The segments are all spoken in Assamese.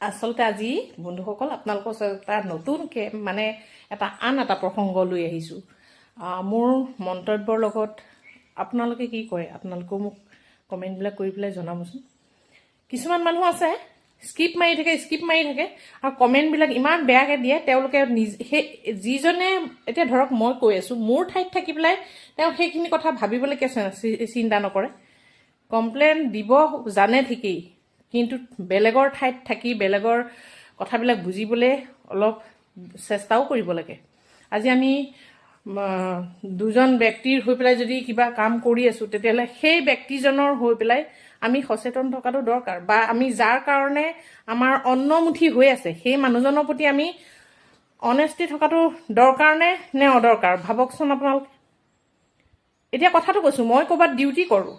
আচলতে আজি বন্ধুসকল আপোনালোকৰ এটা নতুনকৈ আন এটা প্ৰসংগ লৈ আহিছোঁ। মোৰ মন্তব্যৰ লগত আপোনালোকে কি কৰে আপোনালোকেও মোক কমেণ্টবিলাক কৰি পেলাই জনাবচোন। কিছুমান মানুহ আছে স্কিপ মাৰি থাকে আৰু কমেণ্টবিলাক ইমান বেয়াকৈ দিয়ে। তেওঁলোকে সেই যিজনে এতিয়া ধৰক মই কৈ আছোঁ, মোৰ ঠাইত থাকি পেলাই তেওঁ সেইখিনি কথা ভাবিবলৈ চিন্তা নকৰে। কমপ্লেইন দিব জানে ঠিকেই, কিন্তু বেলেগৰ ঠাইত থাকি বেলেগৰ কথাবিলাক বুজিবলৈ অলপ চেষ্টাও কৰিব লাগে। আজি আমি দুজন ব্যক্তিৰ হৈ পেলাই যদি কিবা কাম কৰি আছোঁ, তেতিয়াহ'লে সেই ব্যক্তিজনৰ হৈ পেলাই আমি সচেতন থকাটো দৰকাৰ, বা আমি যাৰ কাৰণে আমাৰ অন্নমুঠি হৈ আছে সেই মানুহজনৰ প্ৰতি আমি অনেষ্টি থকাটো দৰকাৰ নে অদৰকাৰ ভাবকচোন আপোনালোকে। এতিয়া কথাটো কৈছোঁ, মই ক'ৰবাত ডিউটি কৰোঁ,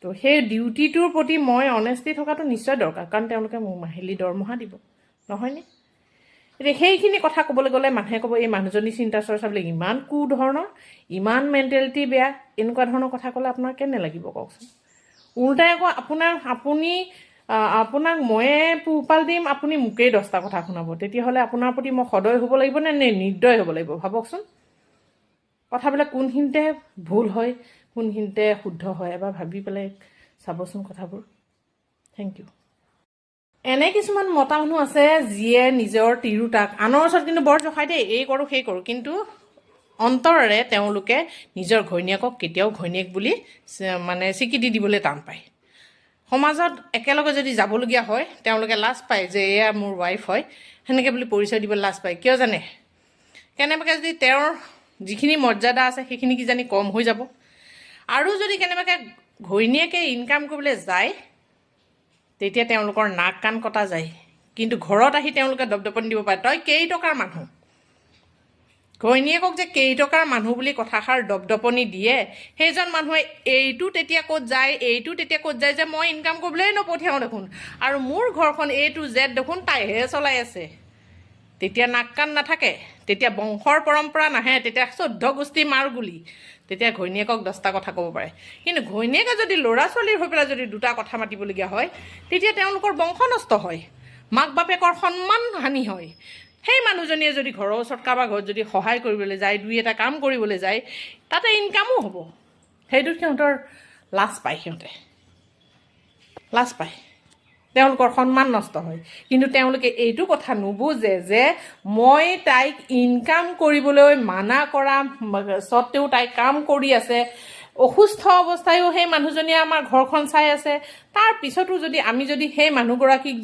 তো সেই ডিউটিটোৰ প্ৰতি মই অনেষ্টি থকাটো নিশ্চয় দৰকাৰ, কাৰণ তেওঁলোকে মোক মাহিলী দৰমহা দিব, নহয়নে? এতিয়া সেইখিনি কথা ক'বলৈ গ'লে মানুহে ক'ব এই মানুহজনী চিন্তা চৰ্চাবিলাক ইমান কুধৰণৰ, ইমান মেণ্টেলিটি বেয়া, এনেকুৱা ধৰণৰ কথা ক'লে আপোনাৰ কেনে লাগিব কওকচোন। উল্টাই আকৌ আপোনাক ময়ে পোহপাল দিম, আপুনি মোকেই 10টা কথা শুনাব। তেতিয়াহ'লে আপোনাৰ প্ৰতি মই সদয় হ'ব লাগিব নে নিৰ্দয় হ'ব লাগিব ভাবকচোন। কথাবিলাক কোনখিনিতে ভুল হয়, কোনখিনিতে শুদ্ধ হয়, এবাৰ ভাবি পেলাই চাবচোন কথাবোৰ। Thank you. এনে কিছুমান মতা মানুহ আছে যিয়ে নিজৰ তিৰোতাক আনৰ ওচৰত কিন্তু বৰ জখাই দেই, এই কৰোঁ সেই কৰোঁ, কিন্তু অন্তৰেৰে তেওঁলোকে নিজৰ ঘৈণীয়েকক কেতিয়াও ঘৈণীয়েক বুলি স্বীকৃতি দিবলৈ টান পায়। সমাজত একেলগে যদি যাবলগীয়া হয় তেওঁলোকে লাজ পায় যে এয়া মোৰ ৱাইফ হয়, সেনেকৈ বুলি পৰিচয় দিবলৈ লাজ পায়। কিয় জানে? কেনেবাকৈ যদি তেওঁৰ যিখিনি মৰ্যাদা আছে সেইখিনি কিজানি কম হৈ যাব। আৰু যদি কেনেবাকৈ ঘৈণীয়েকে ইনকাম কৰিবলৈ যায়, তেতিয়া তেওঁলোকৰ নাক কাণ কটা যায়। কিন্তু ঘৰত আহি তেওঁলোকে দপদপনি দিব পাৰে, তই কেইটকাৰ মানুহ। ঘৈণীয়েকক যে কেইটকাৰ মানুহ বুলি কথাষাৰ দপদপনি দিয়ে, সেইজন মানুহে এইটো তেতিয়া ক'ত যায় যে মই ইনকাম কৰিবলৈ নপঠিয়াওঁ দেখোন, আৰু মোৰ ঘৰখন A to Z দেখোন তাইহে চলাই আছে। তেতিয়া নাক কাণ নাথাকে, তেতিয়া বংশৰ পৰম্পৰা নাহে, তেতিয়া 14 গোষ্ঠী মাৰ গুলি, তেতিয়া ঘৈণীয়েকক 10টা কথা ক'ব পাৰে। কিন্তু ঘৈণীয়েকে যদি ল'ৰা ছোৱালীৰ হৈ পেলাই যদি 2টা কথা মাতিবলগীয়া হয়, তেতিয়া তেওঁলোকৰ বংশ নষ্ট হয়, মাক বাপেকৰ সন্মান হানি হয়। সেই মানুহজনীয়ে যদি ঘৰৰ ওচৰত কাৰোবাৰ ঘৰত যদি সহায় কৰিবলৈ যায়, 2-এটা কাম কৰিবলৈ যায়, তাতে ইনকামো হ'ব। সেইটোত সিহঁতৰ লাজ পায়, তেওঁলোকৰ সন্মান নষ্ট হয়। কিন্তু তেওঁলোকে এইটো কথা নুবুজে যে মই তাইক ইনকাম কৰিবলৈ মানা কৰা স্বত্তেও তাই কাম কৰি আছে, অসুস্থ অৱস্থায়ো সেই মানুহজনীয়ে আমাৰ ঘৰখন চাই আছে। তাৰ পিছতো যদি আমি সেই মানুহগৰাকীক